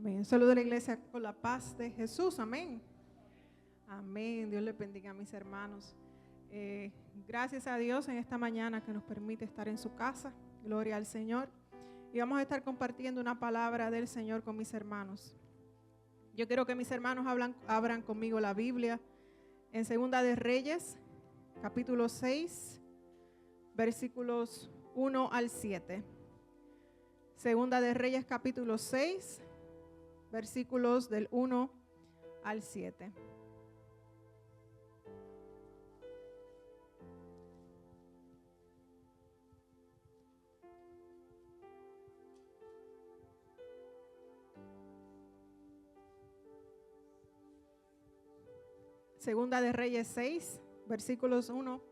Amén. Saludo a la iglesia con la paz de Jesús. Amén. Amén. Dios le bendiga a mis hermanos. Gracias a Dios en esta mañana que nos permite estar en su casa. Gloria al Señor. Y vamos a estar compartiendo una palabra del Señor con mis hermanos. Yo quiero que mis hermanos abran conmigo la Biblia en Segunda de Reyes, capítulo 6, versículos 1 al 7. Segunda de Reyes, capítulo 6, versículos del 1 al 7. Segunda de Reyes 6, versículos 1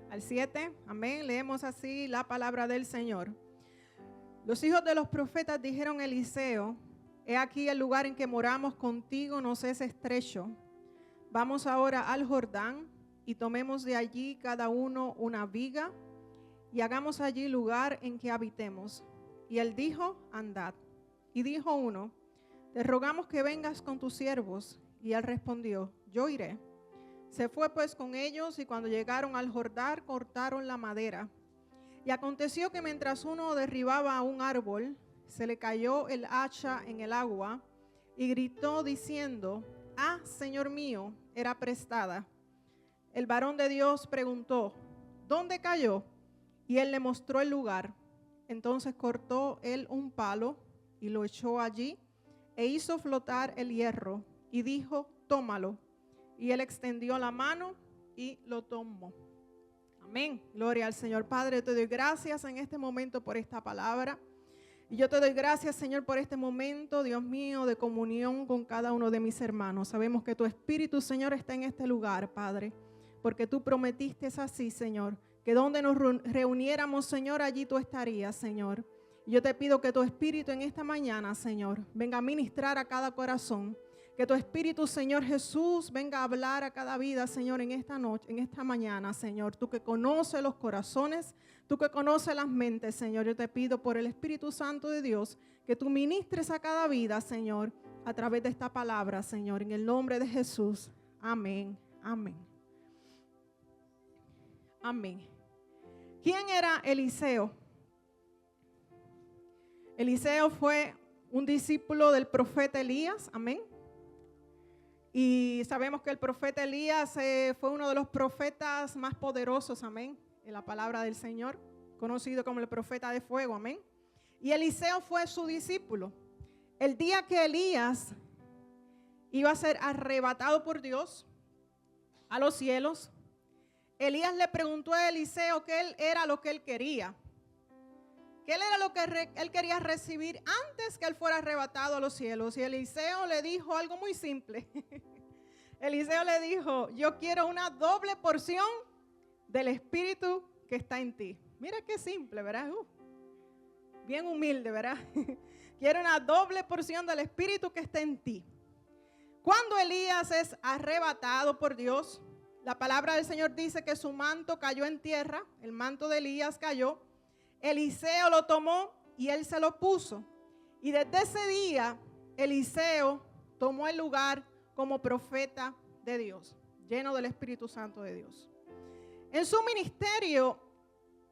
al 7. Amén. Leemos así la palabra del Señor. Los hijos de los profetas dijeron a Eliseo: he aquí el lugar en que moramos contigo nos es estrecho. Vamos ahora al Jordán y tomemos de allí cada uno una viga y hagamos allí lugar en que habitemos. Y él dijo: andad. Y dijo uno: te rogamos que vengas con tus siervos. Y él respondió: yo iré. Se fue pues con ellos, y cuando llegaron al Jordán cortaron la madera. Y aconteció que mientras uno derribaba un árbol, se le cayó el hacha en el agua y gritó diciendo: ah, Señor mío, era prestada. El varón de Dios preguntó: ¿dónde cayó? Y él le mostró el lugar. Entonces cortó él un palo y lo echó allí e hizo flotar el hierro y dijo: tómalo. Y él extendió la mano y lo tomó. Amén. Gloria al Señor. Padre, te doy gracias en este momento por esta palabra. Y yo te doy gracias, Señor, por este momento, Dios mío, de comunión con cada uno de mis hermanos. Sabemos que tu Espíritu, Señor, está en este lugar, Padre, porque tú prometiste así, Señor, que donde nos reuniéramos, Señor, allí tú estarías, Señor. Y yo te pido que tu Espíritu en esta mañana, Señor, venga a ministrar a cada corazón. Que tu Espíritu, Señor Jesús, venga a hablar a cada vida, Señor, en esta noche, en esta mañana, Señor. Tú que conoces los corazones, tú que conoces las mentes, Señor. Yo te pido por el Espíritu Santo de Dios que tú ministres a cada vida, Señor, a través de esta palabra, Señor. En el nombre de Jesús. Amén. Amén. Amén. ¿Quién era Eliseo? Eliseo fue un discípulo del profeta Elías. Amén. Y sabemos que el profeta Elías fue uno de los profetas más poderosos, amén, en la palabra del Señor, conocido como el profeta de fuego, amén. Y Eliseo fue su discípulo. El día que Elías iba a ser arrebatado por Dios a los cielos, Elías le preguntó a Eliseo qué él era lo que él quería. ¿Qué era lo que él quería recibir antes que él fuera arrebatado a los cielos? Y Eliseo le dijo algo muy simple. Eliseo le dijo: yo quiero una doble porción del Espíritu que está en ti. Mira qué simple, ¿verdad? Bien humilde, ¿verdad? Quiero una doble porción del Espíritu que está en ti. Cuando Elías es arrebatado por Dios, la palabra del Señor dice que su manto cayó en tierra, el manto de Elías cayó. Eliseo lo tomó y él se lo puso. Y desde ese día, Eliseo tomó el lugar como profeta de Dios, lleno del Espíritu Santo de Dios. En su ministerio,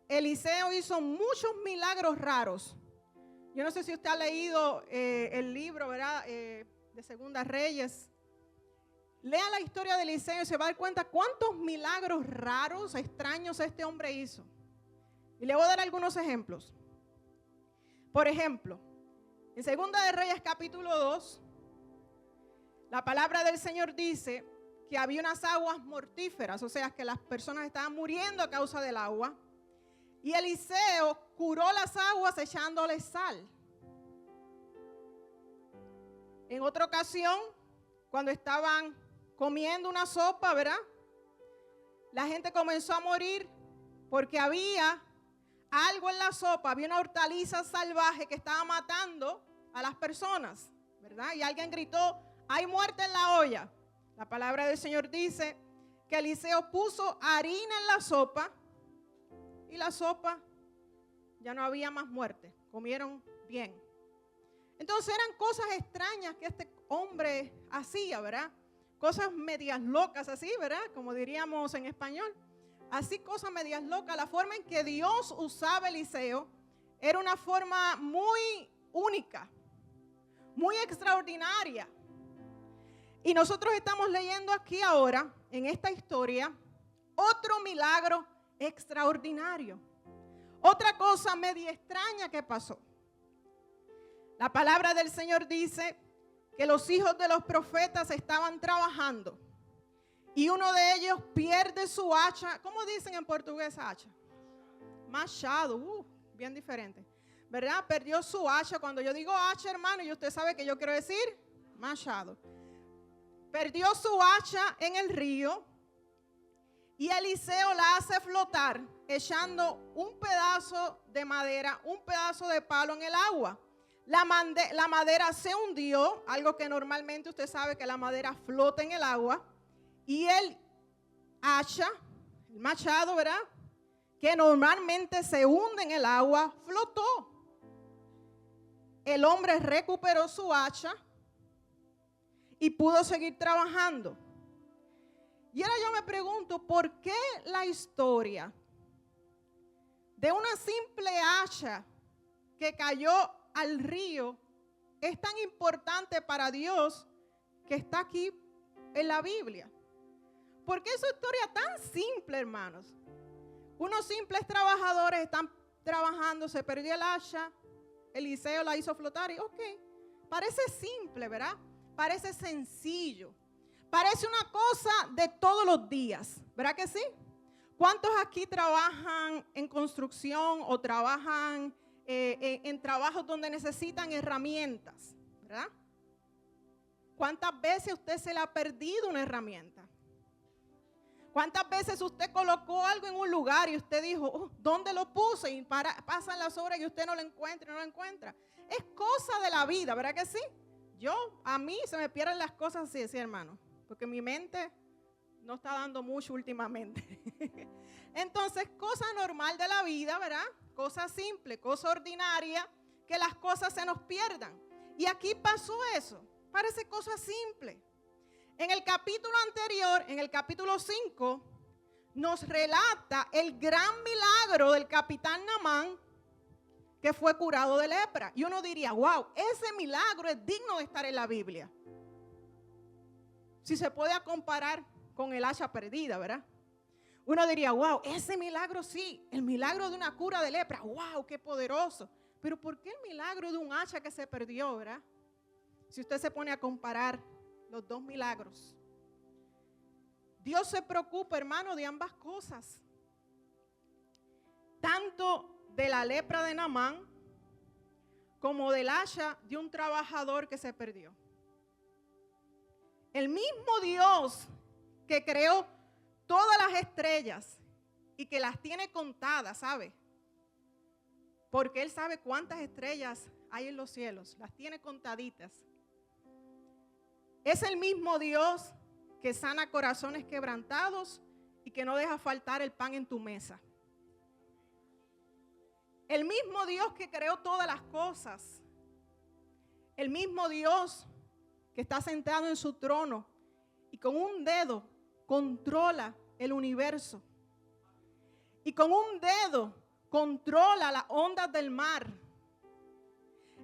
Eliseo hizo muchos milagros raros. Yo no sé si usted ha leído el libro, ¿verdad? De Segunda Reyes. Lea la historia de Eliseo y se va a dar cuenta cuántos milagros raros, extraños este hombre hizo. Y le voy a dar algunos ejemplos. Por ejemplo, en Segunda de Reyes capítulo 2, la palabra del Señor dice que había unas aguas mortíferas, o sea, que las personas estaban muriendo a causa del agua. Y Eliseo curó las aguas echándole sal. En otra ocasión, cuando estaban comiendo una sopa, ¿verdad? La gente comenzó a morir porque había algo en la sopa, había una hortaliza salvaje que estaba matando a las personas, ¿verdad? Y alguien gritó: hay muerte en la olla. La palabra del Señor dice que Eliseo puso harina en la sopa y la sopa ya no había más muerte, comieron bien. Entonces eran cosas extrañas que este hombre hacía, ¿verdad? Cosas medias locas así, ¿verdad? Como diríamos en español. Así cosas medias locas. La forma en que Dios usaba a Eliseo era una forma muy única, muy extraordinaria. Y nosotros estamos leyendo aquí ahora, en esta historia, otro milagro extraordinario. Otra cosa media extraña que pasó. La palabra del Señor dice que los hijos de los profetas estaban trabajando y uno de ellos pierde su hacha. ¿Cómo dicen en portugués hacha? Machado, bien diferente, ¿verdad? Perdió su hacha. Cuando yo digo hacha, hermano, y usted sabe que yo quiero decir machado. Perdió su hacha en el río y Eliseo la hace flotar echando un pedazo de madera, un pedazo de palo en el agua. La madera se hundió, algo que normalmente usted sabe que la madera flota en el agua. Y el hacha, el machado, ¿verdad? Que normalmente se hunde en el agua, flotó. El hombre recuperó su hacha y pudo seguir trabajando. Y ahora yo me pregunto, ¿por qué la historia de una simple hacha que cayó al río es tan importante para Dios que está aquí en la Biblia? ¿Por qué esa historia tan simple, hermanos? Unos simples trabajadores están trabajando, se perdió el hacha, Eliseo la hizo flotar y parece simple, ¿verdad? Parece sencillo. Parece una cosa de todos los días, ¿verdad que sí? ¿Cuántos aquí trabajan en construcción o trabajan en trabajos donde necesitan herramientas, ¿verdad? ¿Cuántas veces usted se le ha perdido una herramienta? ¿Cuántas veces usted colocó algo en un lugar y usted dijo, ¿dónde lo puse? Y pasan las horas y usted no lo encuentra y no lo encuentra. Es cosa de la vida, ¿verdad que sí? A mí se me pierden las cosas así, hermano, porque mi mente no está dando mucho últimamente. Entonces, cosa normal de la vida, ¿verdad? Cosa simple, cosa ordinaria, que las cosas se nos pierdan. Y aquí pasó eso. Parece cosa simple. En el capítulo anterior, en el capítulo 5, nos relata el gran milagro del capitán Naamán, que fue curado de lepra. Y uno diría, wow, ese milagro es digno de estar en la Biblia. Si se puede comparar con el hacha perdida, ¿verdad? Uno diría, wow, ese milagro sí, el milagro de una cura de lepra, wow, qué poderoso. Pero ¿por qué el milagro de un hacha que se perdió, verdad? Si usted se pone a comparar los dos milagros. Dios se preocupa, hermano, de ambas cosas. Tanto de la lepra de Naamán como del hacha de un trabajador que se perdió. El mismo Dios que creó todas las estrellas y que las tiene contadas, ¿sabe? Porque Él sabe cuántas estrellas hay en los cielos, las tiene contaditas. Es el mismo Dios que sana corazones quebrantados y que no deja faltar el pan en tu mesa. El mismo Dios que creó todas las cosas. El mismo Dios que está sentado en su trono y con un dedo controla el universo. Y con un dedo controla las ondas del mar.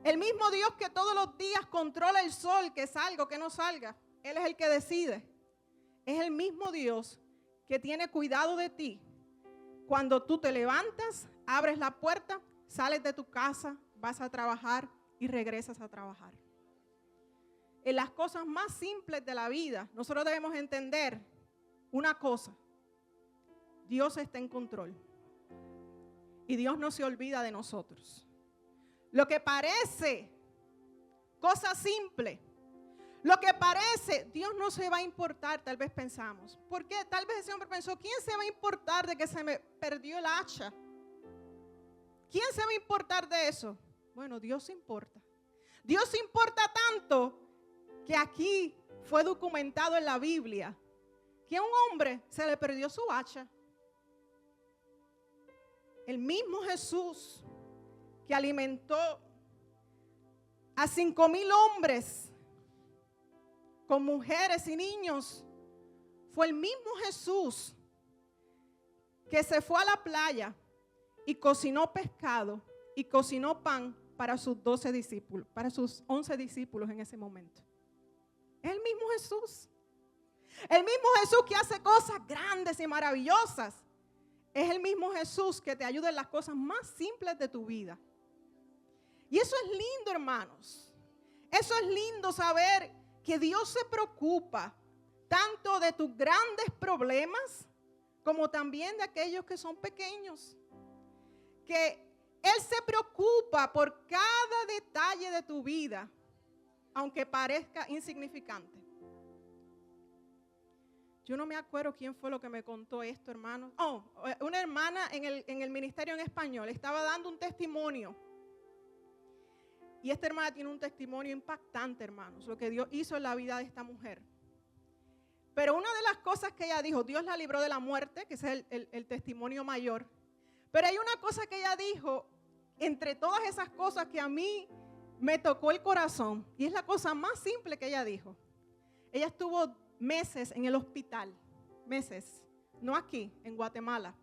El mismo Dios que todos los días controla el sol, que salga o que no salga. Él es el que decide. Es el mismo Dios que tiene cuidado de ti. Cuando tú te levantas, abres la puerta, sales de tu casa, vas a trabajar y regresas a trabajar. En las cosas más simples de la vida, nosotros debemos entender una cosa. Dios está en control. Y Dios no se olvida de nosotros. Lo que parece cosa simple, lo que parece, Dios no se va a importar, tal vez pensamos. ¿Por qué? Tal vez ese hombre pensó, ¿quién se va a importar de que se me perdió el hacha? ¿Quién se va a importar de eso? Bueno, Dios se importa. Dios se importa tanto que aquí fue documentado en la Biblia que a un hombre se le perdió su hacha. El mismo Jesús que alimentó a 5,000 hombres con mujeres y niños, fue el mismo Jesús que se fue a la playa y cocinó pescado y cocinó pan para sus 12 discípulos, para sus 11 discípulos en ese momento. Es el mismo Jesús. El mismo Jesús que hace cosas grandes y maravillosas. Es el mismo Jesús que te ayuda en las cosas más simples de tu vida. Y eso es lindo, hermanos. Eso es lindo saber que Dios se preocupa tanto de tus grandes problemas como también de aquellos que son pequeños. Que Él se preocupa por cada detalle de tu vida, aunque parezca insignificante. Yo no me acuerdo quién fue lo que me contó esto, hermano. Una hermana en el ministerio en español estaba dando un testimonio. Y esta hermana tiene un testimonio impactante, hermanos, lo que Dios hizo en la vida de esta mujer. Pero una de las cosas que ella dijo, Dios la libró de la muerte, que ese es el testimonio mayor. Pero hay una cosa que ella dijo, entre todas esas cosas que a mí me tocó el corazón, y es la cosa más simple que ella dijo. Ella estuvo meses en el hospital, meses, no aquí, en Guatemala.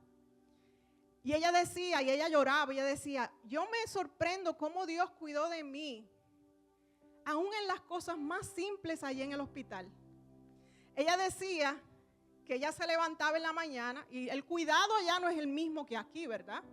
Y ella decía, y ella lloraba, ella decía, yo me sorprendo cómo Dios cuidó de mí, aún en las cosas más simples allí en el hospital. Ella decía que ella se levantaba en la mañana y el cuidado ya no es el mismo que aquí, ¿verdad?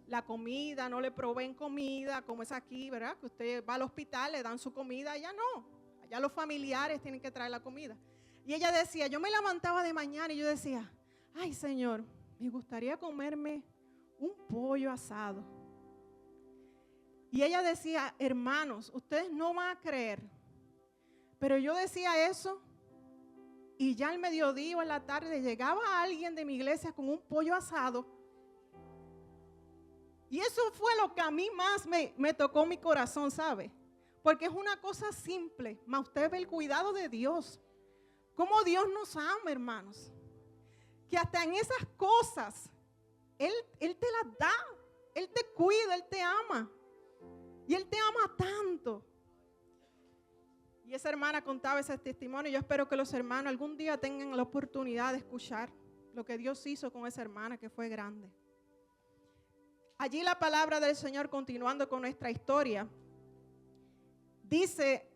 La comida, no le proveen comida como es aquí, ¿verdad? Que usted va al hospital, le dan su comida, allá no. Allá los familiares tienen que traer la comida. Y ella decía, yo me levantaba de mañana y yo decía, ay Señor, me gustaría comerme un pollo asado. Y ella decía, hermanos, ustedes no van a creer, pero yo decía eso y ya al mediodía o en la tarde llegaba alguien de mi iglesia con un pollo asado. Y eso fue lo que a mí más me tocó mi corazón, ¿sabe? Porque es una cosa simple, mas usted ve el cuidado de Dios. Cómo Dios nos ama, hermanos. Que hasta en esas cosas, Él te las da. Él te cuida, Él te ama. Y Él te ama tanto. Y esa hermana contaba ese testimonio. Yo espero que los hermanos algún día tengan la oportunidad de escuchar lo que Dios hizo con esa hermana que fue grande. Allí la palabra del Señor, continuando con nuestra historia, dice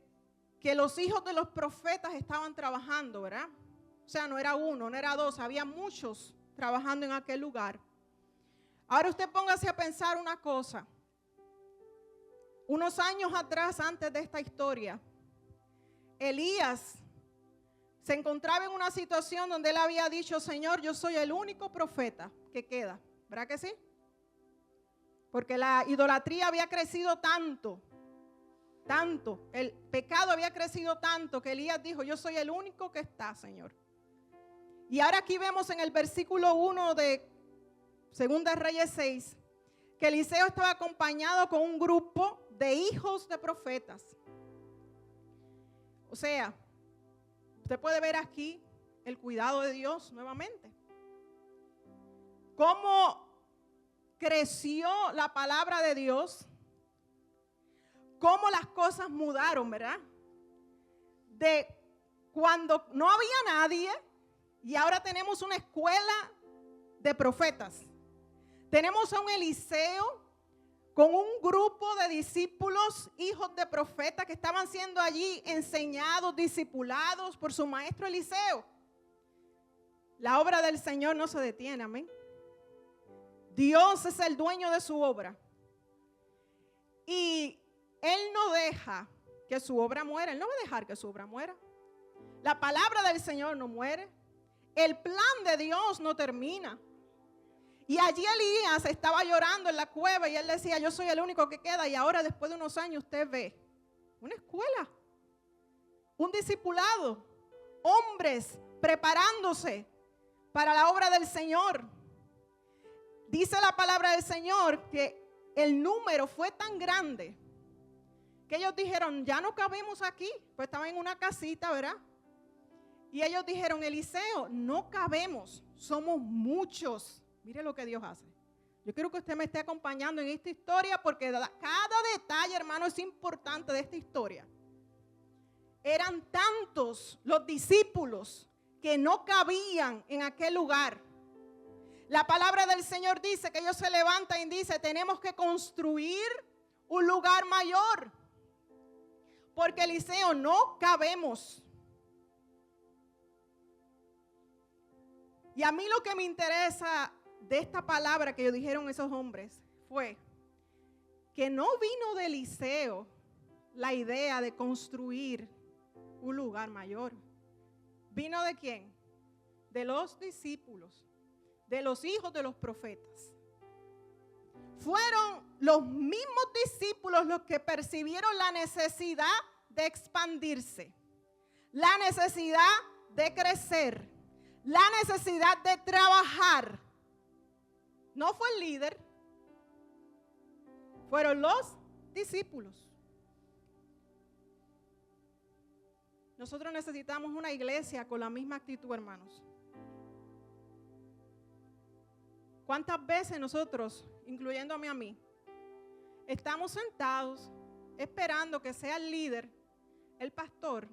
que los hijos de los profetas estaban trabajando, ¿verdad? O sea, no era uno, no era dos, había muchos trabajando en aquel lugar. Ahora usted póngase a pensar una cosa. Unos años atrás, antes de esta historia, Elías se encontraba en una situación donde él había dicho, Señor, yo soy el único profeta que queda. ¿Verdad que sí? Porque la idolatría había crecido tanto, el pecado había crecido tanto que Elías dijo, yo soy el único que está, Señor. Y ahora aquí vemos en el versículo 1 de 2 Reyes 6, que Eliseo estaba acompañado con un grupo de hijos de profetas. O sea, usted puede ver aquí el cuidado de Dios nuevamente. Cómo creció la palabra de Dios. Cómo las cosas mudaron, ¿verdad? De cuando no había nadie y ahora tenemos una escuela de profetas. Tenemos a un Eliseo con un grupo de discípulos, hijos de profetas que estaban siendo allí enseñados, discipulados por su maestro Eliseo. La obra del Señor no se detiene, amén. Dios es el dueño de su obra. Y Él no deja que su obra muera. Él no va a dejar que su obra muera. La palabra del Señor no muere. El plan de Dios no termina. Y allí Elías estaba llorando en la cueva y él decía, yo soy el único que queda. Y ahora después de unos años usted ve una escuela, un discipulado, hombres preparándose para la obra del Señor. Dice la palabra del Señor que el número fue tan grande que ellos dijeron, ya no cabemos aquí. Pues estaban en una casita, ¿verdad? Y ellos dijeron, Eliseo, no cabemos, somos muchos. Mire lo que Dios hace. Yo quiero que usted me esté acompañando en esta historia porque cada detalle, hermano, es importante de esta historia. Eran tantos los discípulos que no cabían en aquel lugar. La palabra del Señor dice que ellos se levantan y dicen, tenemos que construir un lugar mayor. Porque Eliseo, no cabemos. Y a mí lo que me interesa de esta palabra que ellos dijeron esos hombres fue que no vino de Eliseo la idea de construir un lugar mayor. ¿Vino de quién? De los discípulos, de los hijos de los profetas. Fueron los mismos discípulos los que percibieron la necesidad de expandirse, la necesidad de crecer, la necesidad de trabajar. No fue el líder, fueron los discípulos. Nosotros necesitamos una iglesia con la misma actitud, hermanos. ¿Cuántas veces nosotros, incluyéndome a mí, estamos sentados esperando que sea el líder, el pastor,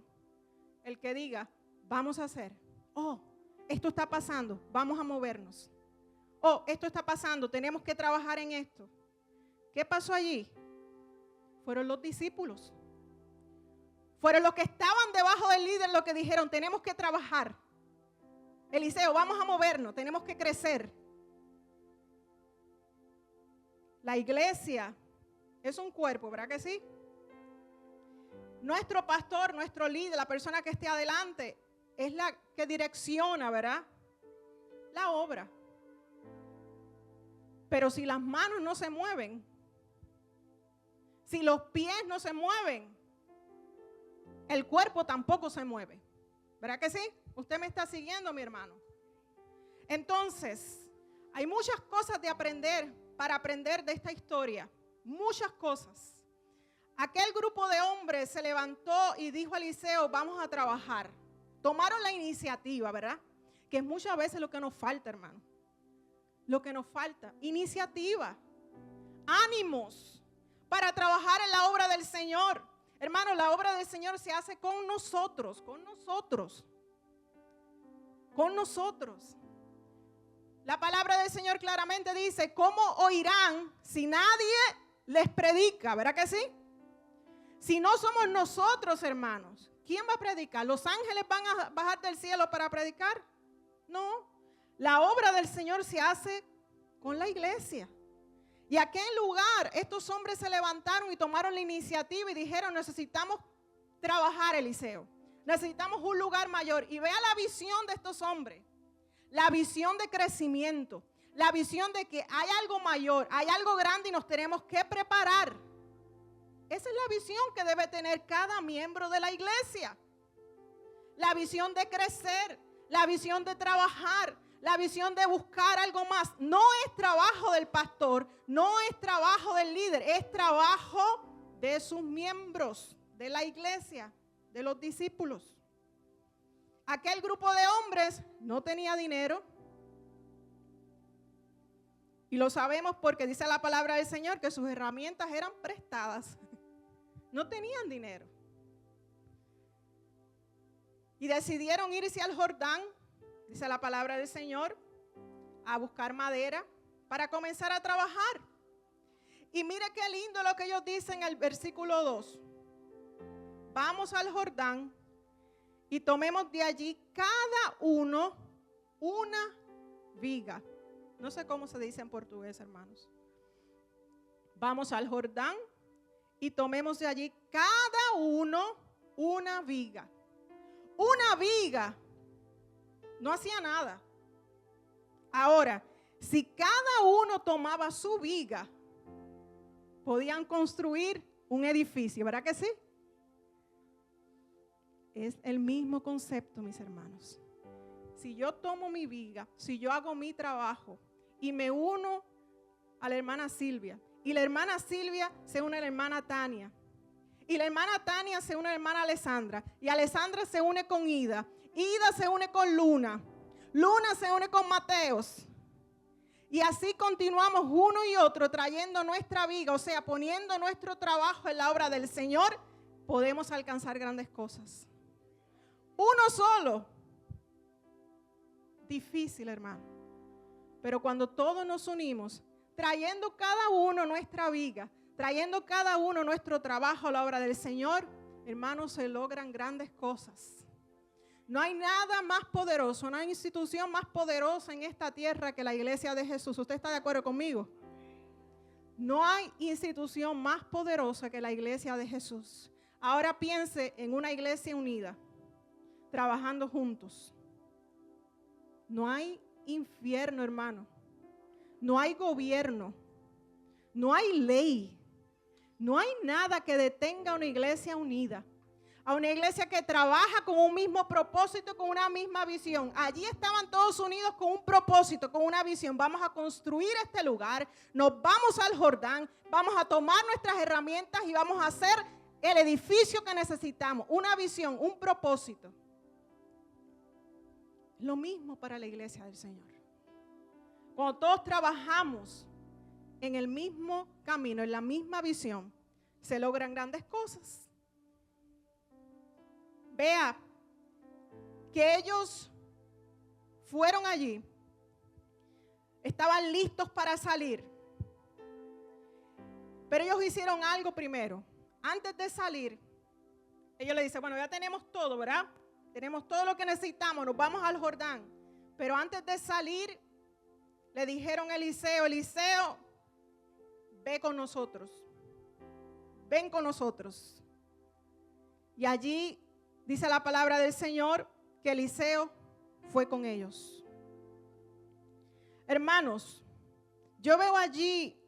el que diga, vamos a hacer? Oh, esto está pasando, vamos a movernos. Oh, esto está pasando, tenemos que trabajar en esto. ¿Qué pasó allí? Fueron los discípulos. Fueron los que estaban debajo del líder los que dijeron, tenemos que trabajar. Eliseo, vamos a movernos, tenemos que crecer. La iglesia es un cuerpo, ¿verdad que sí? Nuestro pastor, nuestro líder, la persona que esté adelante, es la que direcciona, ¿verdad? La obra. Pero si las manos no se mueven, si los pies no se mueven, el cuerpo tampoco se mueve. ¿Verdad que sí? Usted me está siguiendo, mi hermano. Entonces, hay muchas cosas de aprender para aprender de esta historia. Muchas cosas. Aquel grupo de hombres se levantó y dijo a Eliseo, vamos a trabajar. Tomaron la iniciativa, ¿verdad? Que es muchas veces lo que nos falta, hermano. Lo que nos falta, iniciativa, ánimos para trabajar en la obra del Señor. Hermano, la obra del Señor se hace con nosotros, con nosotros. Con nosotros. La palabra del Señor claramente dice, ¿cómo oirán si nadie les predica? ¿Verdad que sí? Si no somos nosotros, hermanos, ¿quién va a predicar? ¿Los ángeles van a bajar del cielo para predicar? No. La obra del Señor se hace con la iglesia. Y aquí en lugar, estos hombres se levantaron y tomaron la iniciativa y dijeron, necesitamos trabajar, Eliseo. Necesitamos un lugar mayor. Y vea la visión de estos hombres. La visión de crecimiento. La visión de que hay algo mayor, hay algo grande y nos tenemos que preparar. Esa es la visión que debe tener cada miembro de la iglesia. La visión de crecer, la visión de trabajar, la visión de buscar algo más. No es trabajo del pastor, no es trabajo del líder, es trabajo de sus miembros, de la iglesia, de los discípulos. Aquel grupo de hombres no tenía dinero. Y lo sabemos porque dice la palabra del Señor que sus herramientas eran prestadas. No tenían dinero. Y decidieron irse al Jordán, dice la palabra del Señor, a buscar madera para comenzar a trabajar. Y mire qué lindo lo que ellos dicen en el versículo 2. Vamos al Jordán y tomemos de allí cada uno una viga. No sé cómo se dice en portugués, hermanos. Vamos al Jordán y tomemos de allí cada uno una viga. Una viga no hacía nada. Ahora, si cada uno tomaba su viga, podían construir un edificio, ¿verdad que sí? Es el mismo concepto, mis hermanos. Si yo tomo mi viga, si yo hago mi trabajo y me uno a la hermana Silvia, y la hermana Silvia se une a la hermana Tania, y la hermana Tania se une a la hermana Alessandra, y Alessandra se une con Ida, Ida se une con Luna, Luna se une con Mateos, y así continuamos uno y otro trayendo nuestra vida, o sea, poniendo nuestro trabajo en la obra del Señor, podemos alcanzar grandes cosas. Uno solo, difícil, hermano. Pero cuando todos nos unimos, trayendo cada uno nuestra vida, trayendo cada uno nuestro trabajo a la obra del Señor, hermanos, se logran grandes cosas. No hay nada más poderoso, no hay institución más poderosa en esta tierra que la iglesia de Jesús. ¿Usted está de acuerdo conmigo? No hay institución más poderosa que la iglesia de Jesús. Ahora piense en una iglesia unida, trabajando juntos. No hay infierno, hermano. No hay gobierno. No hay ley. No hay nada que detenga a una iglesia unida. A una iglesia que trabaja con un mismo propósito, con una misma visión. Allí estaban todos unidos con un propósito, con una visión. Vamos a construir este lugar, nos vamos al Jordán, vamos a tomar nuestras herramientas y vamos a hacer el edificio que necesitamos. Una visión, un propósito. Lo mismo para la iglesia del Señor. Cuando todos trabajamos en el mismo camino, en la misma visión, se logran grandes cosas. Vea que ellos fueron allí, estaban listos para salir, pero ellos hicieron algo primero. Antes de salir, ellos le dicen, bueno, ya tenemos todo, ¿verdad? Tenemos todo lo que necesitamos, nos vamos al Jordán. Pero antes de salir, le dijeron a Eliseo, Eliseo, ve con nosotros, ven con nosotros. Y allí dice la palabra del Señor que Eliseo fue con ellos. Hermanos, yo veo allí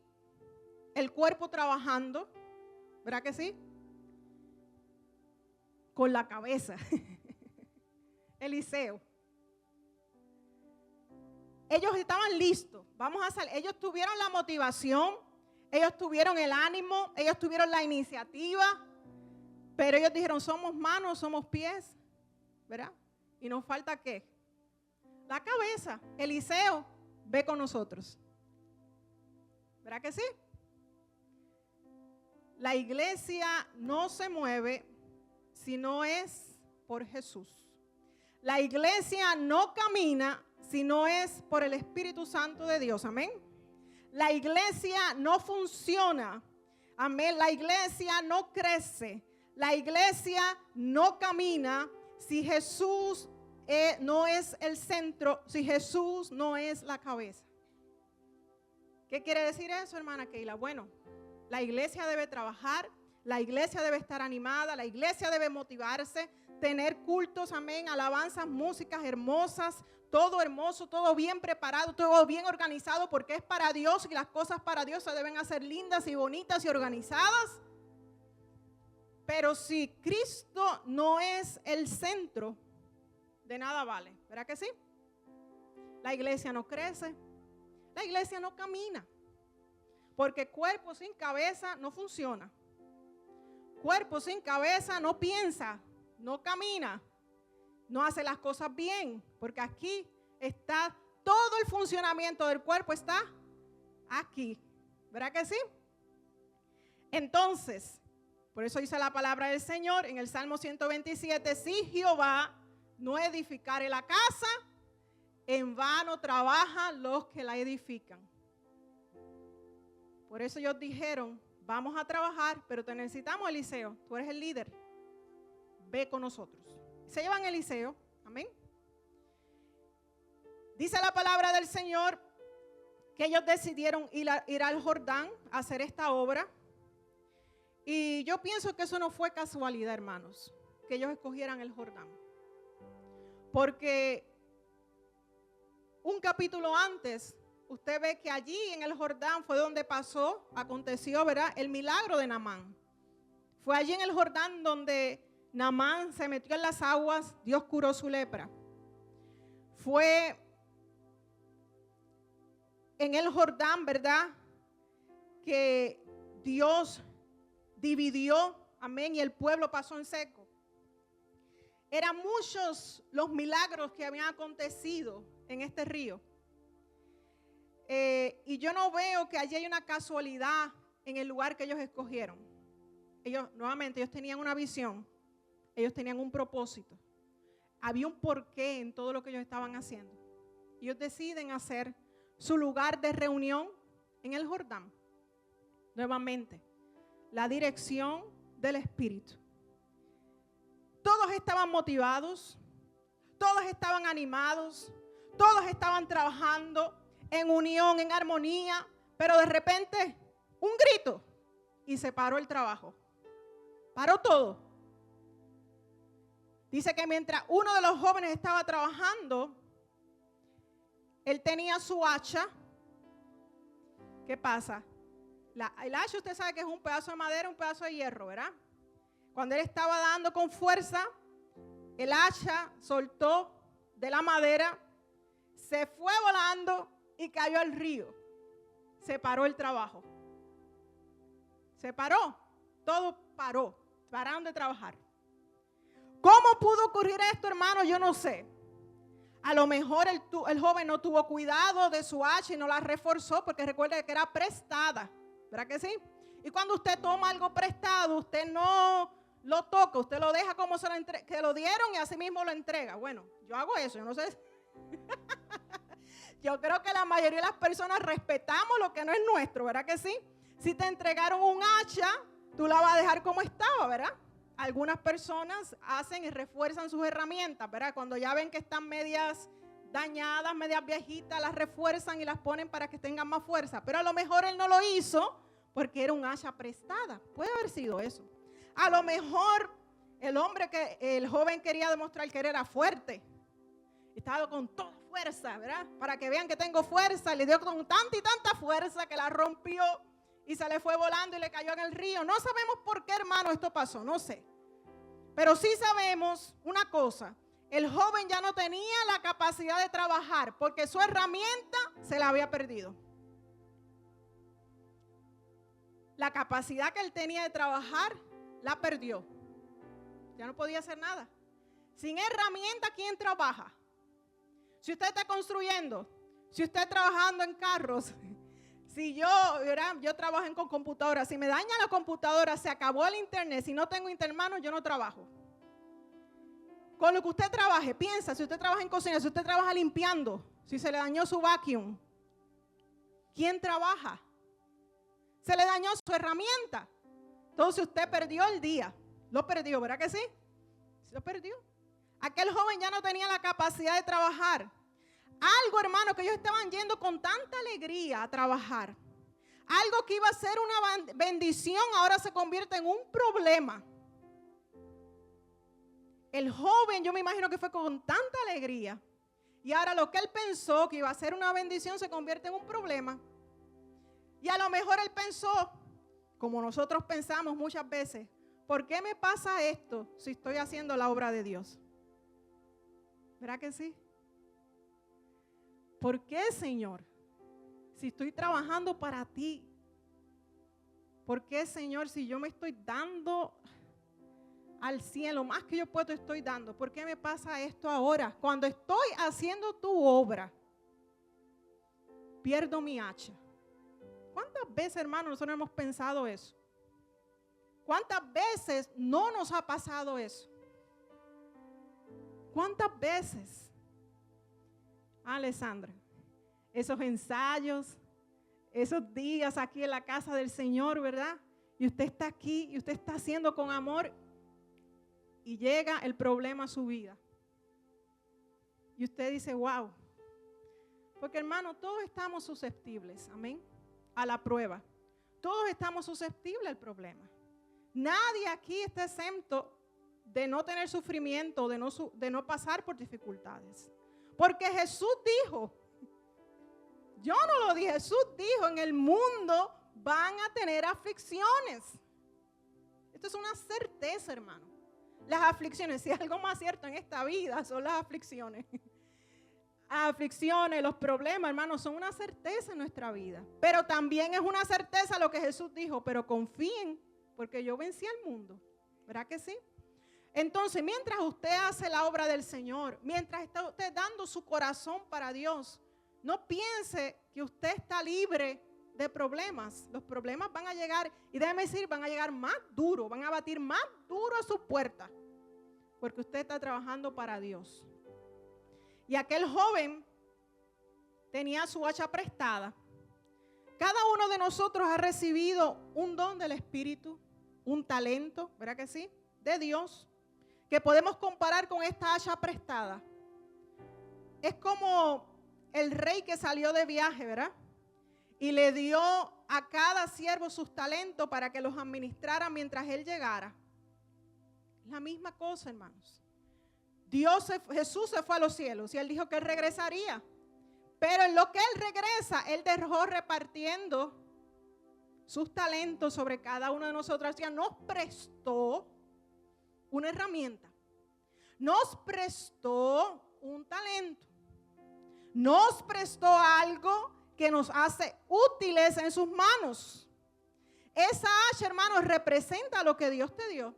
el cuerpo trabajando, ¿verdad que sí? Con la cabeza. Eliseo. Ellos estaban listos. Vamos a salir. Ellos tuvieron la motivación, ellos tuvieron el ánimo, ellos tuvieron la iniciativa. Pero ellos dijeron, somos manos, somos pies, ¿verdad? Y nos falta ¿qué? La cabeza. Eliseo, ve con nosotros. ¿Verdad que sí? La iglesia no se mueve si no es por Jesús. La iglesia no camina si no es por el Espíritu Santo de Dios. Amén. La iglesia no funciona. Amén. La iglesia no crece. La iglesia no camina si Jesús no es el centro, si Jesús no es la cabeza. ¿Qué quiere decir eso, hermana Keila? Bueno, la iglesia debe trabajar, la iglesia debe estar animada, la iglesia debe motivarse, tener cultos, amén, alabanzas, músicas hermosas, todo hermoso, todo bien preparado, todo bien organizado, porque es para Dios y las cosas para Dios se deben hacer lindas y bonitas y organizadas. Pero si Cristo no es el centro, de nada vale, ¿verdad que sí? La iglesia no crece, la iglesia no camina, porque cuerpo sin cabeza no funciona. Cuerpo sin cabeza no piensa, no camina, no hace las cosas bien, porque aquí está todo el funcionamiento del cuerpo, está aquí, ¿verdad que sí? Entonces, por eso dice la palabra del Señor en el Salmo 127, si Jehová no edificare la casa, en vano trabajan los que la edifican. Por eso ellos dijeron, vamos a trabajar, pero te necesitamos, Eliseo, tú eres el líder, ve con nosotros. Se llevan a Eliseo, amén. Dice la palabra del Señor que ellos decidieron ir al Jordán a hacer esta obra. Y yo pienso que eso no fue casualidad, hermanos, que ellos escogieran el Jordán. Porque un capítulo antes, usted ve que allí en el Jordán fue donde aconteció, ¿verdad? El milagro de Naamán. Fue allí en el Jordán donde Naamán se metió en las aguas, Dios curó su lepra. Fue en el Jordán, ¿verdad? Que Dios dividió, amén, y el pueblo pasó en seco. Eran muchos los milagros que habían acontecido en este río. y yo no veo que allí hay una casualidad en el lugar que ellos escogieron. Ellos tenían una visión, ellos tenían un propósito. Había un porqué en todo lo que ellos estaban haciendo. Ellos deciden hacer su lugar de reunión en el Jordán. Nuevamente, la dirección del Espíritu. Todos estaban motivados, todos estaban animados, todos estaban trabajando en unión, en armonía, pero de repente un grito y se paró el trabajo. Paró todo. Dice que mientras uno de los jóvenes estaba trabajando, él tenía su hacha. ¿Qué pasa? El hacha, usted sabe que es un pedazo de madera, un pedazo de hierro, ¿verdad? Cuando él estaba dando con fuerza, el hacha soltó de la madera, se fue volando y cayó al río. Se paró el trabajo. Se paró. Todo paró. Pararon de trabajar. ¿Cómo pudo ocurrir esto, hermano? Yo no sé. A lo mejor el joven no tuvo cuidado de su hacha y no la reforzó, porque recuerde que era prestada. ¿Verdad que sí? Y cuando usted toma algo prestado, usted no lo toca, usted lo deja como que lo dieron y así mismo lo entrega. Bueno, yo hago eso, yo no sé. Yo creo que la mayoría de las personas respetamos lo que no es nuestro, ¿verdad que sí? Si te entregaron un hacha, tú la vas a dejar como estaba, ¿verdad? Algunas personas hacen y refuerzan sus herramientas, ¿verdad? Cuando ya ven que están medias dañadas, medias viejitas, las refuerzan y las ponen para que tengan más fuerza. Pero a lo mejor él no lo hizo porque era un hacha prestada. Puede haber sido eso. A lo mejor el joven quería demostrar que él era fuerte. Estaba con toda fuerza, ¿verdad? Para que vean que tengo fuerza. Le dio con tanta y tanta fuerza que la rompió y se le fue volando y le cayó en el río. No sabemos por qué, hermano, esto pasó, no sé. Pero sí sabemos una cosa. El joven ya no tenía la capacidad de trabajar porque su herramienta se la había perdido. La capacidad que él tenía de trabajar la perdió. Ya no podía hacer nada. Sin herramienta, ¿quién trabaja? Si usted está construyendo, si usted está trabajando en carros, si yo trabajo con computadora, si me daña la computadora, se acabó el internet, si no tengo internet, hermano, yo no trabajo. Con lo que usted trabaje, piensa, si usted trabaja en cocina, si usted trabaja limpiando, si se le dañó su vacuum, ¿quién trabaja? Se le dañó su herramienta. Entonces usted perdió el día. Lo perdió, ¿verdad que sí? Lo perdió. Aquel joven ya no tenía la capacidad de trabajar. Algo, hermano, que ellos estaban yendo con tanta alegría a trabajar. Algo que iba a ser una bendición, ahora se convierte en un problema. El joven, yo me imagino que fue con tanta alegría. Y ahora lo que él pensó que iba a ser una bendición se convierte en un problema. Y a lo mejor él pensó, como nosotros pensamos muchas veces, ¿por qué me pasa esto si estoy haciendo la obra de Dios? ¿Verdad que sí? ¿Por qué, Señor? Si estoy trabajando para ti. ¿Por qué, Señor, si yo me estoy dando al cielo, más que yo puedo estoy dando? ¿Por qué me pasa esto ahora? Cuando estoy haciendo tu obra, pierdo mi hacha. ¿Cuántas veces, hermanos, nosotros hemos pensado eso? ¿Cuántas veces no nos ha pasado eso? ¿Cuántas veces, Alessandra, esos ensayos, esos días aquí en la casa del Señor, ¿verdad? Y usted está aquí y usted está haciendo con amor y llega el problema a su vida. Y usted dice, wow. Porque, hermano, todos estamos susceptibles, amén, a la prueba. Todos estamos susceptibles al problema. Nadie aquí está exento de no tener sufrimiento, de no pasar por dificultades. Porque Jesús dijo, yo no lo dije, Jesús dijo, en el mundo van a tener aflicciones. Esto es una certeza, hermano. Las aflicciones, si hay algo más cierto en esta vida, son las aflicciones. Aflicciones, los problemas, hermanos, son una certeza en nuestra vida. Pero también es una certeza lo que Jesús dijo, pero confíen, porque yo vencí al mundo. ¿Verdad que sí? Entonces, mientras usted hace la obra del Señor, mientras está usted dando su corazón para Dios, no piense que usted está libre de problemas. Los problemas van a llegar, y déjeme decir, van a llegar más duro, van a batir más duro a su puerta, porque usted está trabajando para Dios. Y aquel joven tenía su hacha prestada. Cada uno de nosotros ha recibido un don del Espíritu, un talento, ¿verdad que sí? De Dios, que podemos comparar con esta hacha prestada. Es como el rey que salió de viaje, ¿verdad? Y le dio a cada siervo sus talentos para que los administrara mientras él llegara. La misma cosa, hermanos. Jesús se fue a los cielos y él dijo que él regresaría. Pero en lo que él regresa, él dejó repartiendo sus talentos sobre cada uno de nosotros. O sea, nos prestó una herramienta. Nos prestó un talento. Nos prestó algo que nos hace útiles en sus manos. Esa hacha, hermanos, representa lo que Dios te dio.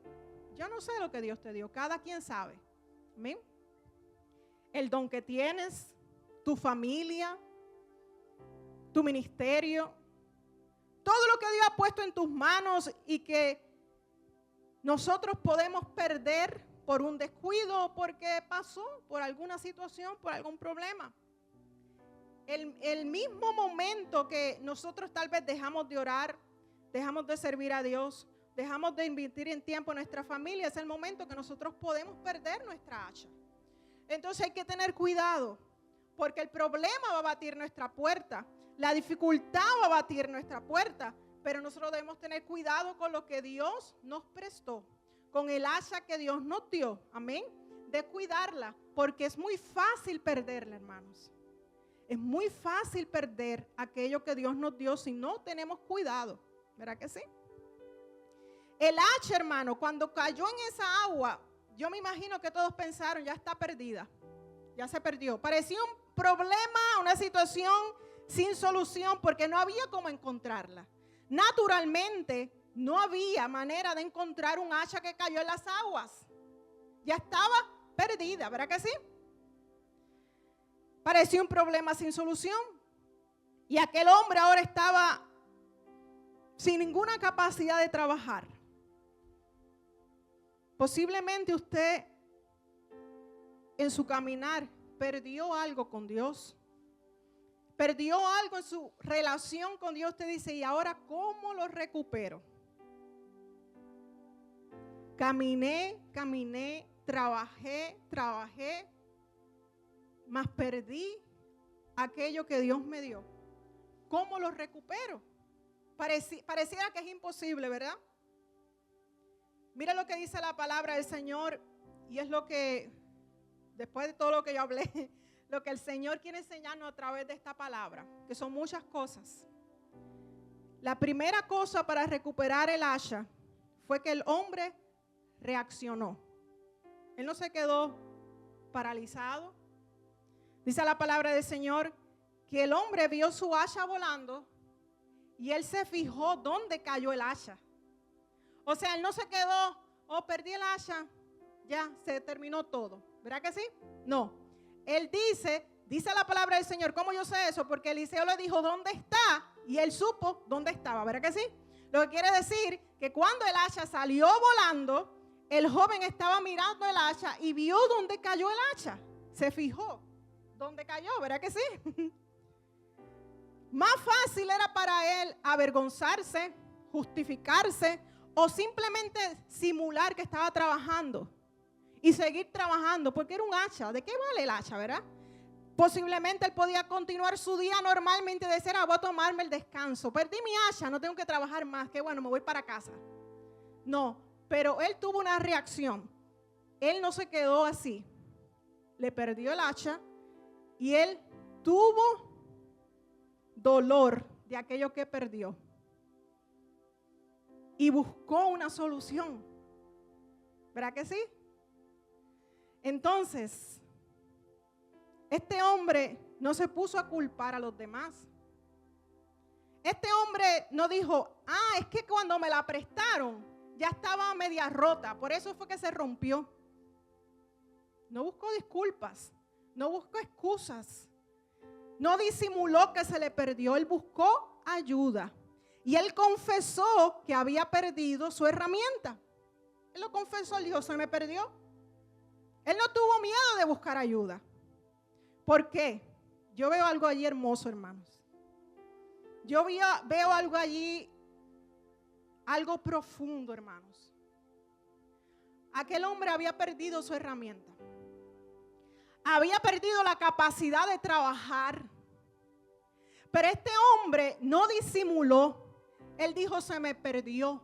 Yo no sé lo que Dios te dio, cada quien sabe. ¿Amén? El don que tienes, tu familia, tu ministerio, todo lo que Dios ha puesto en tus manos y que nosotros podemos perder por un descuido, porque pasó por alguna situación, por algún problema. El mismo momento que nosotros tal vez dejamos de orar, dejamos de servir a Dios, dejamos de invertir en tiempo en nuestra familia, es el momento que nosotros podemos perder nuestra hacha. Entonces hay que tener cuidado, porque el problema va a batir nuestra puerta, la dificultad va a batir nuestra puerta, pero nosotros debemos tener cuidado con lo que Dios nos prestó, con el hacha que Dios nos dio, amén, de cuidarla, porque es muy fácil perderla, hermanos. Es muy fácil perder aquello que Dios nos dio si no tenemos cuidado, ¿verdad que sí? El hacha, hermano, cuando cayó en esa agua, yo me imagino que todos pensaron, ya está perdida, ya se perdió. Parecía un problema, una situación sin solución, porque no había cómo encontrarla. Naturalmente, no había manera de encontrar un hacha que cayó en las aguas. Ya estaba perdida, ¿verdad que sí? Parecía un problema sin solución. Y aquel hombre ahora estaba sin ninguna capacidad de trabajar. Posiblemente usted en su caminar perdió algo con Dios. Perdió algo en su relación con Dios. Usted dice, ¿y ahora cómo lo recupero? Caminé, trabajé, mas perdí aquello que Dios me dio. ¿Cómo lo recupero? Pareciera que es imposible, ¿verdad? Mira lo que dice la palabra del Señor, y es lo que, después de todo lo que yo hablé, lo que el Señor quiere enseñarnos a través de esta palabra, que son muchas cosas. La primera cosa para recuperar el hacha fue que el hombre reaccionó. Él no se quedó paralizado. Dice la palabra del Señor que el hombre vio su hacha volando y él se fijó dónde cayó el hacha. O sea, él no se quedó, perdí el hacha, ya se terminó todo. ¿Verdad que sí? No. Él dice la palabra del Señor. ¿Cómo yo sé eso? Porque Eliseo le dijo dónde está y él supo dónde estaba. ¿Verdad que sí? Lo que quiere decir que cuando el hacha salió volando, el joven estaba mirando el hacha y vio dónde cayó el hacha. Se fijó dónde cayó, ¿verdad que sí? Más fácil era para él avergonzarse, justificarse o simplemente simular que estaba trabajando y seguir trabajando, porque era un hacha. ¿De qué vale el hacha, verdad? Posiblemente él podía continuar su día normalmente y decir, voy a tomarme el descanso. Perdí mi hacha, no tengo que trabajar más, qué bueno, me voy para casa. No, pero él tuvo una reacción. Él no se quedó así. Le perdió el hacha y él tuvo dolor de aquello que perdió. Y buscó una solución. ¿Verdad que sí? Entonces, este hombre no se puso a culpar a los demás. Este hombre no dijo, es que cuando me la prestaron ya estaba media rota, por eso fue que se rompió. No buscó disculpas, no buscó excusas. no disimuló que se le perdió, él buscó ayuda. Y él confesó que había perdido su herramienta. Él lo confesó, él dijo, se me perdió. Él no tuvo miedo de buscar ayuda. ¿Por qué? Yo veo algo allí hermoso, hermanos. Yo veo algo allí, algo profundo, hermanos. Aquel hombre había perdido su herramienta. Había perdido la capacidad de trabajar. Pero este hombre no disimuló. Él dijo, se me perdió.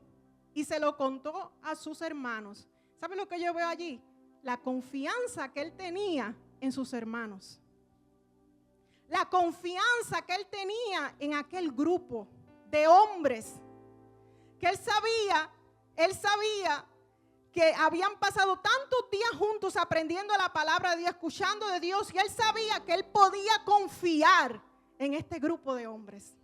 Y se lo contó a sus hermanos. ¿Saben lo que yo veo allí? La confianza que él tenía en sus hermanos. La confianza que él tenía en aquel grupo de hombres. Que él sabía que habían pasado tantos días juntos aprendiendo la palabra de Dios, escuchando de Dios. Y él sabía que él podía confiar en este grupo de hombres.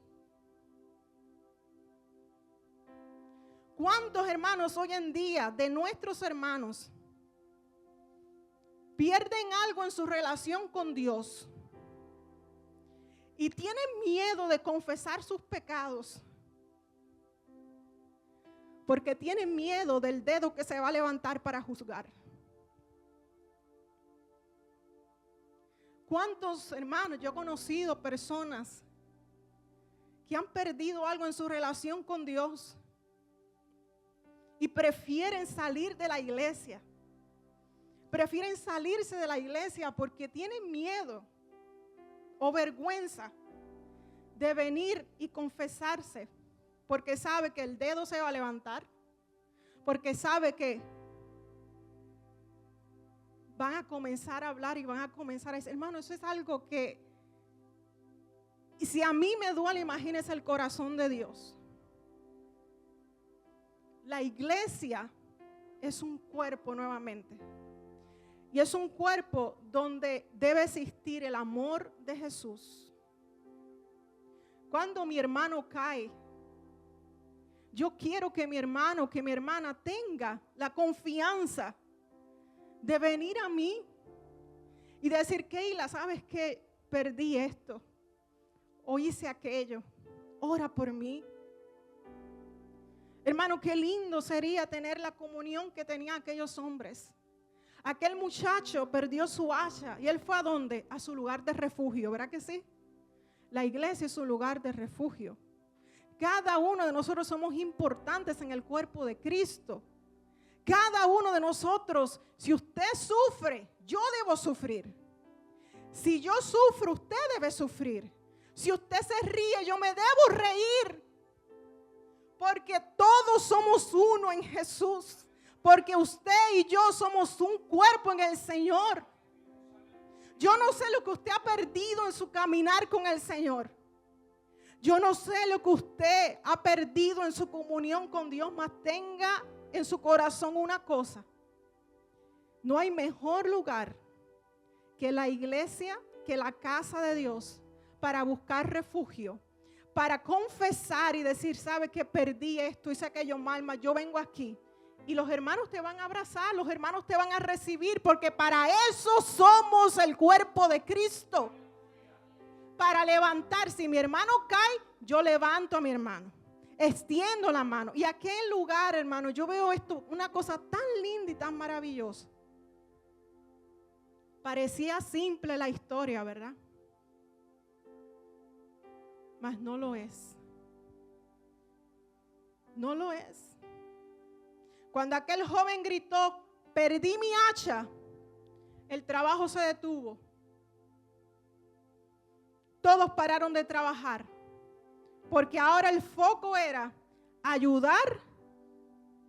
¿Cuántos hermanos hoy en día de nuestros hermanos pierden algo en su relación con Dios y tienen miedo de confesar sus pecados porque tienen miedo del dedo que se va a levantar para juzgar? ¿Cuántos hermanos? Yo he conocido personas que han perdido algo en su relación con Dios y prefieren salir de la iglesia. Prefieren salirse de la iglesia porque tienen miedo o vergüenza de venir y confesarse. Porque sabe que el dedo se va a levantar. Porque sabe que van a comenzar a hablar y van a comenzar a decir, hermano, eso es algo que, y si a mí me duele, imagínese el corazón de Dios. La iglesia es un cuerpo nuevamente. Y es un cuerpo donde debe existir el amor de Jesús. Cuando mi hermano cae, yo quiero que mi hermano, que mi hermana tenga la confianza de venir a mí y decir, Keila, ¿sabes qué? Perdí esto o hice aquello. Ora por mí. Hermano, qué lindo sería tener la comunión que tenían aquellos hombres. Aquel muchacho perdió su hacha y él fue ¿a dónde? A su lugar de refugio, ¿verdad que sí? La iglesia es su lugar de refugio. Cada uno de nosotros somos importantes en el cuerpo de Cristo. Cada uno de nosotros, si usted sufre, yo debo sufrir. Si yo sufro, usted debe sufrir. Si usted se ríe, yo me debo reír. Porque todos somos uno en Jesús. Porque usted y yo somos un cuerpo en el Señor. Yo no sé lo que usted ha perdido en su caminar con el Señor. Yo no sé lo que usted ha perdido en su comunión con Dios, mas tenga en su corazón una cosa. No hay mejor lugar que la iglesia, que la casa de Dios, para buscar refugio, para confesar y decir, sabe que perdí esto, hice aquello mal, mas yo vengo aquí. Y los hermanos te van a abrazar, los hermanos te van a recibir, porque para eso somos el cuerpo de Cristo. Para levantar, si mi hermano cae, yo levanto a mi hermano, extiendo la mano. Y aquel lugar, hermano, yo veo esto, una cosa tan linda y tan maravillosa. Parecía simple la historia, ¿verdad? Mas no lo es. No lo es. Cuando aquel joven gritó, perdí mi hacha, el trabajo se detuvo. Todos pararon de trabajar, porque ahora el foco era ayudar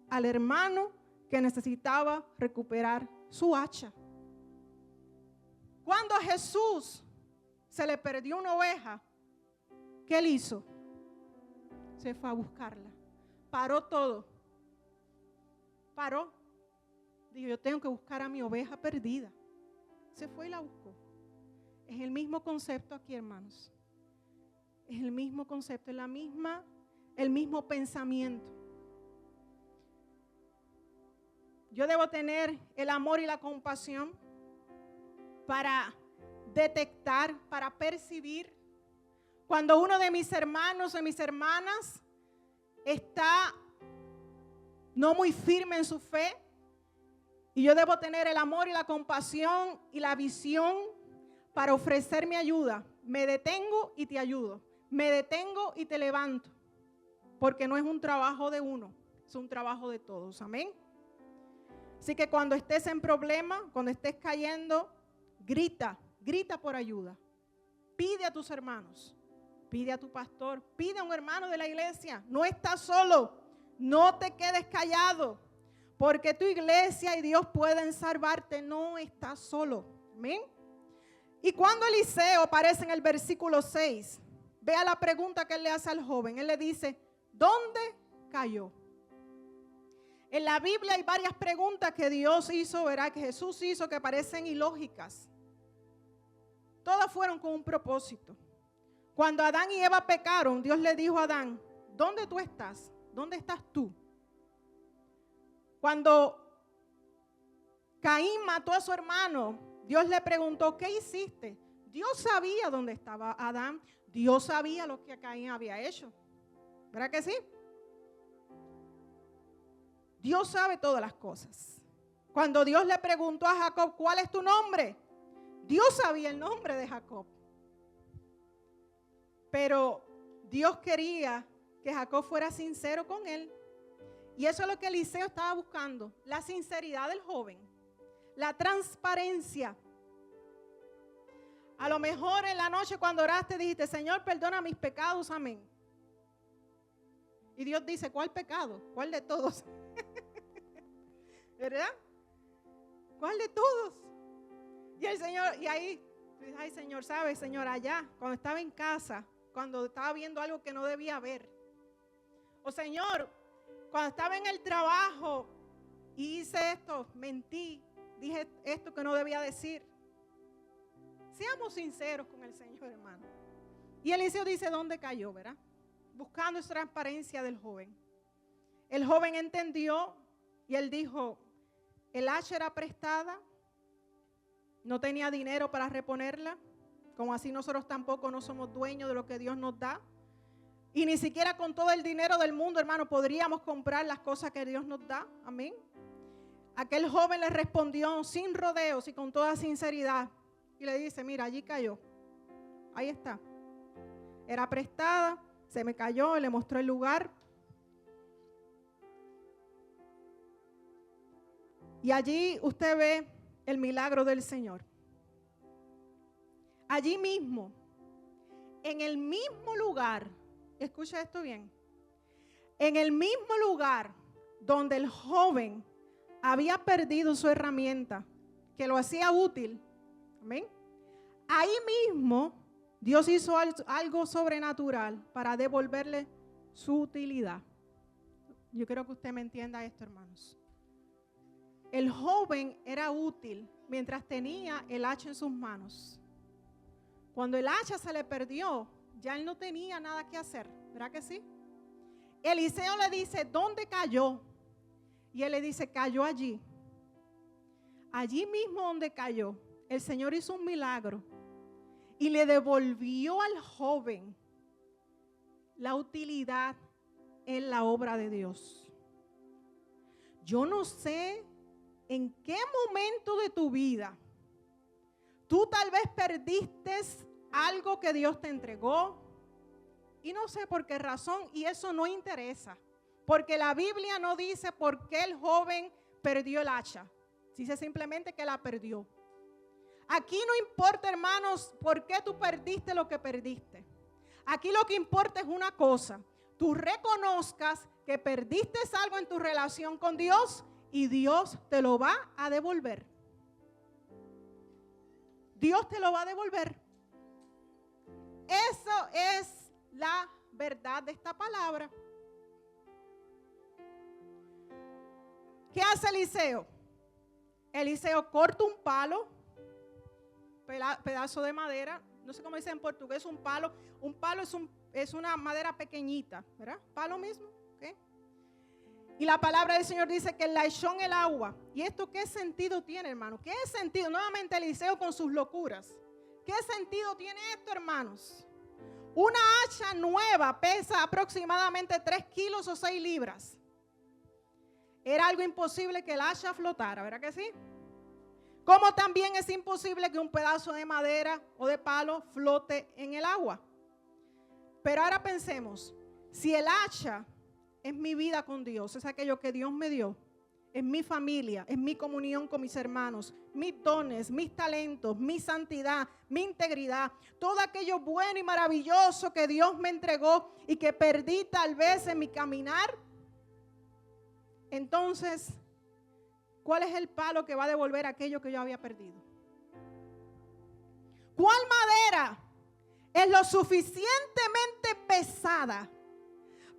al hermano que necesitaba recuperar su hacha. Cuando a Jesús se le perdió una oveja, ¿qué él hizo? Se fue a buscarla. Paró todo. Paró. Dijo, yo tengo que buscar a mi oveja perdida. Se fue y la buscó. Es el mismo concepto aquí, hermanos. Es el mismo concepto, el mismo pensamiento. Yo debo tener el amor y la compasión para detectar, para percibir. Cuando uno de mis hermanos o mis hermanas está no muy firme en su fe, y yo debo tener el amor y la compasión y la visión para ofrecer mi ayuda. Me detengo y te ayudo. Me detengo y te levanto. Porque no es un trabajo de uno, es un trabajo de todos. Amén. Así que cuando estés en problema, cuando estés cayendo, grita por ayuda. Pide a tus hermanos, pide a tu pastor, pide a un hermano de la iglesia. No estás solo, no te quedes callado, porque tu iglesia y Dios pueden salvarte. No estás solo. Amén. Y cuando Eliseo aparece en el versículo 6, vea la pregunta que él le hace al joven. Él le dice, ¿dónde cayó? En la Biblia hay varias preguntas que Dios hizo, ¿verdad? Que Jesús hizo, que parecen ilógicas. Todas fueron con un propósito. Cuando Adán y Eva pecaron, Dios le dijo a Adán, ¿dónde tú estás? ¿Dónde estás tú? Cuando Caín mató a su hermano, Dios le preguntó, ¿qué hiciste? Dios sabía dónde estaba Adán. Dios sabía lo que Caín había hecho. ¿Verdad que sí? Dios sabe todas las cosas. Cuando Dios le preguntó a Jacob, ¿cuál es tu nombre? Dios sabía el nombre de Jacob. Pero Dios quería que Jacob fuera sincero con él. Y eso es lo que Eliseo estaba buscando. La sinceridad del joven. La transparencia. A lo mejor en la noche cuando oraste dijiste, Señor, perdona mis pecados, amén. Y Dios dice, ¿cuál pecado? ¿Cuál de todos? ¿Verdad? ¿Cuál de todos? Y el Señor, y ahí, ay Señor, ¿sabes, Señor? Allá, cuando estaba en casa, cuando estaba viendo algo que no debía ver. O Señor, cuando estaba en el trabajo y hice esto, mentí, dije esto que no debía decir. Seamos sinceros con el Señor, hermano. Y Eliseo dice, ¿dónde cayó, verdad? Buscando esa transparencia del joven. El joven entendió y él dijo, el hacha era prestada, no tenía dinero para reponerla, como así nosotros tampoco no somos dueños de lo que Dios nos da. Y ni siquiera con todo el dinero del mundo, hermano, podríamos comprar las cosas que Dios nos da. Amén. Aquel joven le respondió sin rodeos y con toda sinceridad. Y le dice, mira, allí cayó. Ahí está. Era prestada, se me cayó, le mostró el lugar. Y allí usted ve el milagro del Señor. Allí mismo, en el mismo lugar, escucha esto bien, en el mismo lugar donde el joven había perdido su herramienta, que lo hacía útil, amén. Ahí mismo Dios hizo algo sobrenatural para devolverle su utilidad. Yo quiero que usted me entienda esto, hermanos. El joven era útil mientras tenía el hacha en sus manos. Cuando el hacha se le perdió, ya él no tenía nada que hacer, ¿verdad que sí? Eliseo le dice, ¿dónde cayó? Y él le dice, cayó allí. Allí mismo donde cayó, el Señor hizo un milagro y le devolvió al joven la utilidad en la obra de Dios. Yo no sé en qué momento de tu vida tú tal vez perdiste algo que Dios te entregó y no sé por qué razón, y eso no interesa, porque la Biblia no dice por qué el joven perdió el hacha, dice simplemente que la perdió. Aquí no importa, hermanos, por qué tú perdiste lo que perdiste. Aquí lo que importa es una cosa, tú reconozcas que perdiste algo en tu relación con Dios y Dios te lo va a devolver. Dios te lo va a devolver. Eso es la verdad de esta palabra. ¿Qué hace Eliseo? Eliseo corta un palo, pedazo de madera, no sé cómo dice en portugués, un palo es una madera pequeñita, ¿verdad? Palo mismo, ¿ok? Y la palabra del Señor dice que la echó en el agua. ¿Y esto qué sentido tiene, hermano? ¿Qué sentido? Nuevamente Eliseo con sus locuras. ¿Qué sentido tiene esto, hermanos? Una hacha nueva pesa aproximadamente 3 kilos o 6 libras. Era algo imposible que el hacha flotara, ¿verdad que sí? Como también es imposible que un pedazo de madera o de palo flote en el agua. Pero ahora pensemos, si el hacha es mi vida con Dios, es aquello que Dios me dio, es mi familia, es mi comunión con mis hermanos, mis dones, mis talentos, mi santidad, mi integridad, todo aquello bueno y maravilloso que Dios me entregó y que perdí tal vez en mi caminar. Entonces, ¿cuál es el palo que va a devolver aquello que yo había perdido? ¿Cuál madera es lo suficientemente pesada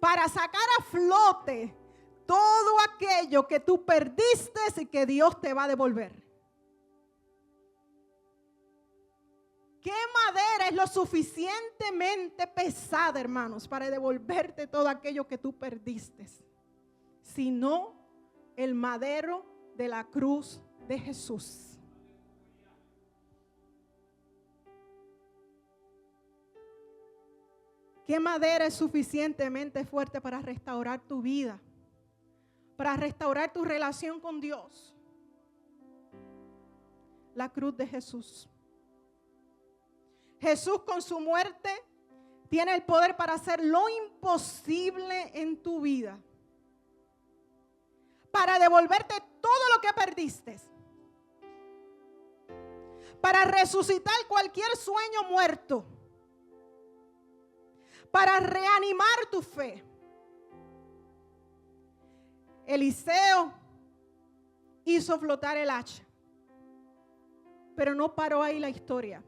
para sacar a flote todo aquello que tú perdiste y que Dios te va a devolver? ¿Qué madera es lo suficientemente pesada, hermanos, para devolverte todo aquello que tú perdiste? Sino el madero de la cruz de Jesús. ¿Qué madera es suficientemente fuerte para restaurar tu vida? Para restaurar tu relación con Dios. La cruz de Jesús. Jesús con su muerte tiene el poder para hacer lo imposible en tu vida. Para devolverte todo lo que perdiste. Para resucitar cualquier sueño muerto. Para reanimar tu fe. Eliseo hizo flotar el hacha. Pero no paró ahí la historia.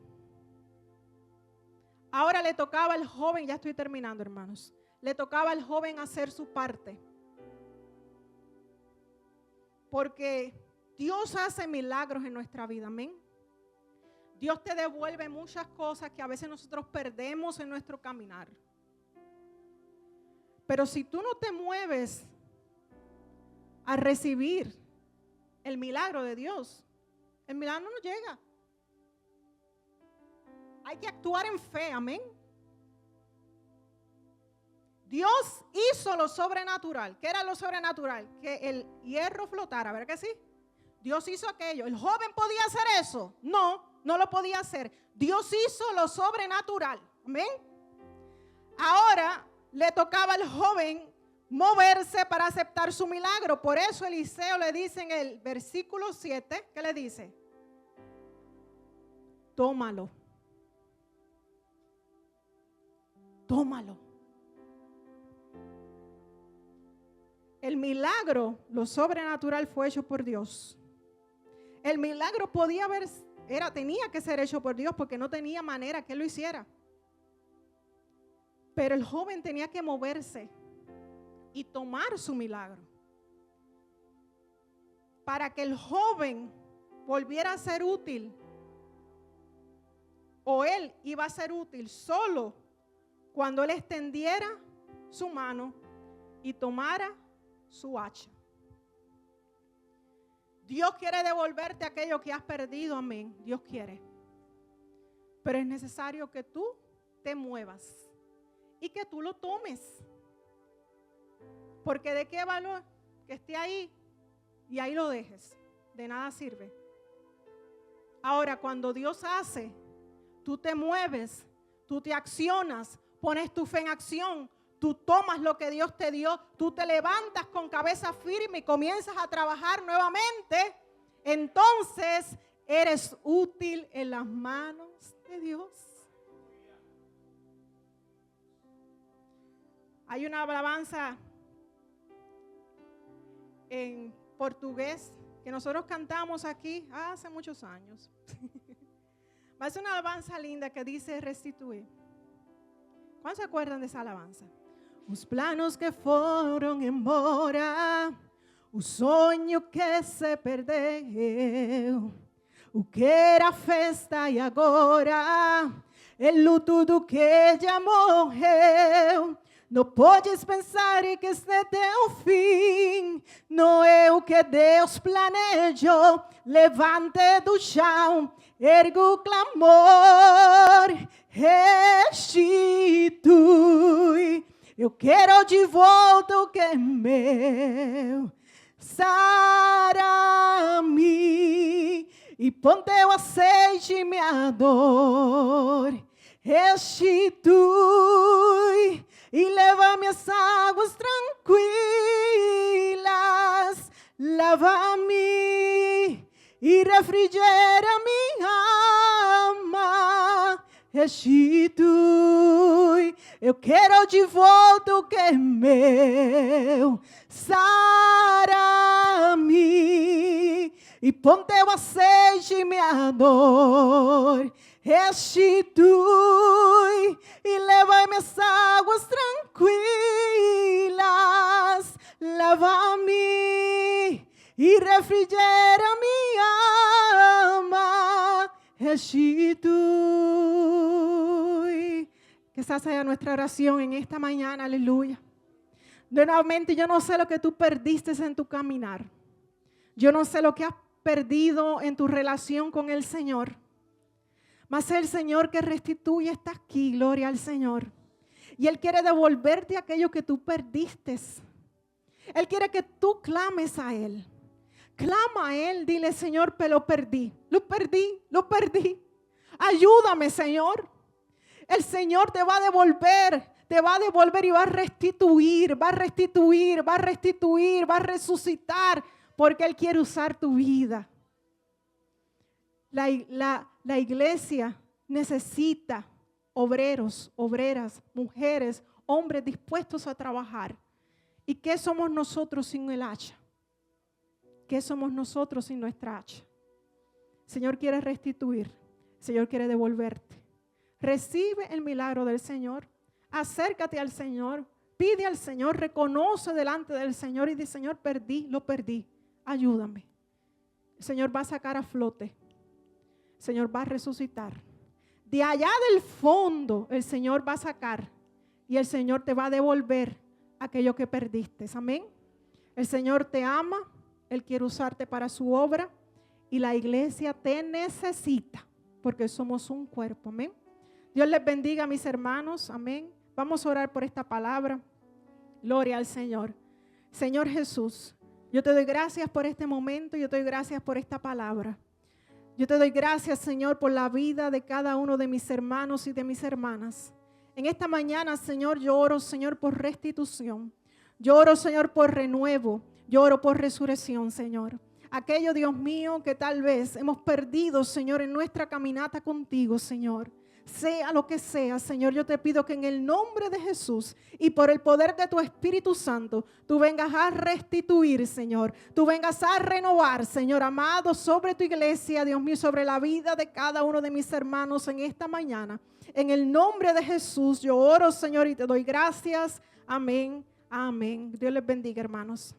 Ahora le tocaba al joven, ya estoy terminando, hermanos. Le tocaba al joven hacer su parte. Porque Dios hace milagros en nuestra vida, amén. Dios te devuelve muchas cosas que a veces nosotros perdemos en nuestro caminar. Pero si tú no te mueves a recibir el milagro de Dios, el milagro no llega. Hay que actuar en fe, amén. Dios hizo lo sobrenatural. ¿Qué era lo sobrenatural? Que el hierro flotara, ¿verdad que sí? Dios hizo aquello. ¿El joven podía hacer eso? No, no lo podía hacer. Dios hizo lo sobrenatural, amén. Ahora le tocaba al joven moverse para aceptar su milagro. Por eso Eliseo le dice en el versículo 7, ¿qué le dice? Tómalo. Tómalo. El milagro, lo sobrenatural fue hecho por Dios. El milagro tenía que ser hecho por Dios porque no tenía manera que él lo hiciera. Pero el joven tenía que moverse y tomar su milagro. Para que el joven volviera a ser útil, o él iba a ser útil solo cuando él extendiera su mano y tomara su hacha. Dios quiere devolverte aquello que has perdido, amén. Dios quiere. Pero es necesario que tú te muevas y que tú lo tomes. Porque de qué valor que esté ahí y ahí lo dejes. De nada sirve. Ahora, cuando Dios hace, tú te mueves, tú te accionas, pones tu fe en acción. Tú tomas lo que Dios te dio, tú te levantas con cabeza firme y comienzas a trabajar nuevamente. Entonces eres útil en las manos de Dios. Hay una alabanza en portugués que nosotros cantamos aquí hace muchos años. Es una alabanza linda que dice restituir. ¿Cuántos se acuerdan de esa alabanza? Os planos que foram embora, o sonho que se perdeu, o que era festa e agora é luto do que já morreu. Não podes pensar que este é teu fim. Não é o que Deus planejou. Levante do chão, erga o clamor, restitui. Eu quero de volta o que é meu. Sara-me e põe teu azeite em minha dor. Restitui e leva minhas águas tranquilas. Lava-me e refrigera minha alma. Restitui, eu quero de volta o que é meu. Sara-me e põe teu azeite em minha dor. Restitui e leva minhas águas tranquilas. Lava-me e refrigera minha alma. Restitui. Que esa sea nuestra oración en esta mañana, aleluya. Nuevamente, yo no sé lo que tú perdiste en tu caminar. Yo no sé lo que has perdido en tu relación con el Señor. Mas el Señor que restituye está aquí, gloria al Señor. Y Él quiere devolverte aquello que tú perdiste. Él quiere que tú clames a Él. Clama a Él, dile, Señor, pero lo perdí. Ayúdame, Señor. El Señor te va a devolver y va a restituir, va a resucitar, porque Él quiere usar tu vida. La iglesia necesita obreros, obreras, mujeres, hombres dispuestos a trabajar. ¿Y qué somos nosotros sin el hacha? ¿Qué somos nosotros sin nuestra hacha? El Señor quiere restituir, el Señor quiere devolverte. Recibe el milagro del Señor, acércate al Señor, pide al Señor, reconoce delante del Señor y dice, Señor, lo perdí, ayúdame. El Señor va a sacar a flote, el Señor va a resucitar. De allá del fondo el Señor va a sacar y el Señor te va a devolver aquello que perdiste. Amén. El Señor te ama, Él quiere usarte para su obra y la iglesia te necesita porque somos un cuerpo. Amén. Dios les bendiga, mis hermanos. Amén. Vamos a orar por esta palabra. Gloria al Señor. Señor Jesús, yo te doy gracias por este momento. Yo te doy gracias por esta palabra. Yo te doy gracias, Señor, por la vida de cada uno de mis hermanos y de mis hermanas. En esta mañana, Señor, yo oro, Señor, por restitución. Yo oro, Señor, por renuevo. Yo oro por resurrección, Señor. Aquello, Dios mío, que tal vez hemos perdido, Señor, en nuestra caminata contigo, Señor. Sea lo que sea, Señor, yo te pido que en el nombre de Jesús y por el poder de tu Espíritu Santo, tú vengas a restituir, Señor. Tú vengas a renovar, Señor amado, sobre tu iglesia, Dios mío, sobre la vida de cada uno de mis hermanos en esta mañana. En el nombre de Jesús yo oro, Señor, y te doy gracias. Amén, amén. Dios les bendiga, hermanos.